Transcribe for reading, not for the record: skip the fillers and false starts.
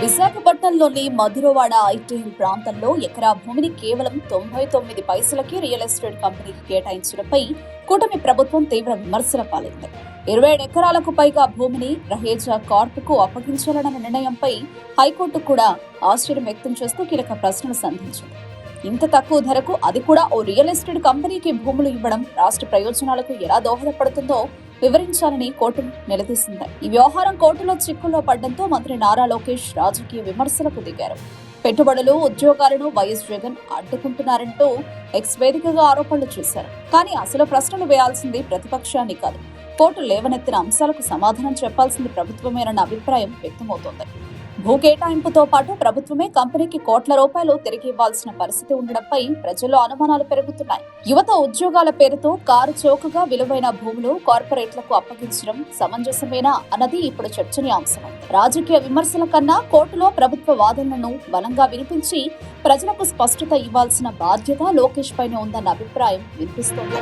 విశాఖపట్నంలోని మధురవాడ ఐటీఎల్ ప్రాంతంలో ఎకరా భూమిని కేవలం 99 పైసలకి రియల్ ఎస్టేట్ కంపెనీకి కేటాయించడంపై కూటమి ప్రభుత్వం తీవ్ర విమర్శల పాలైంది. 27 ఎకరాలకు పైగా భూమిని రహేజా కార్పుకు అప్పగించాలన్న నిర్ణయంపై హైకోర్టు కూడా ఆశ్చర్యం వ్యక్తం చేస్తూ కీలక ప్రశ్నలు సంధించింది. ఇంత తక్కువ ధరకు, అది కూడా ఓ రియల్ ఎస్టేట్ కంపెనీకి భూములు ఇవ్వడం రాష్ట్ర ప్రయోజనాలకు ఎలా దోహదపడుతుందో వివరించాలని కోర్టు నిలదీసింది. ఈ వ్యవహారం కోర్టులో చిక్కుల్లో పడడంతో మంత్రి నారా లోకేష్ రాజకీయ విమర్శలకు దిగారు. పెట్టుబడులు, ఉద్యోగాలను వైఎస్ జగన్ అడ్డుకుంటున్నారంటూ ఎక్స్ వేదికగా ఆరోపణలు చేశారు. కానీ అసలు ప్రశ్నలు వేయాల్సింది ప్రతిపక్షాన్ని కాదు, కోర్టు లేవనెత్తిన అంశాలకు సమాధానం చెప్పాల్సింది ప్రభుత్వమేనన్న అభిప్రాయం వ్యక్తమవుతోంది. భూ కేటాయింపుతో పాటు ప్రభుత్వమే కంపెనీకి కోట్ల రూపాయలు తిరిగి ఇవ్వాల్సిన పరిస్థితి ఉండడంపై ప్రజల్లో అనుమానాలు పెరుగుతున్నాయి. యువత ఉద్యోగాల పేరుతో కారు చౌకగా విలువైన భూములు కార్పొరేట్లకు అప్పగించడం సమంజసమేనా అన్నది ఇప్పుడు చర్చనీయాంశమైంది. రాజకీయ విమర్శల కన్నా కోర్టులో ప్రభుత్వ వాదనలను బలంగా వినిపించి ప్రజలకు స్పష్టత ఇవ్వాల్సిన బాధ్యత లోకేష్ పైనే ఉందన్న అభిప్రాయం వినిపిస్తోంది.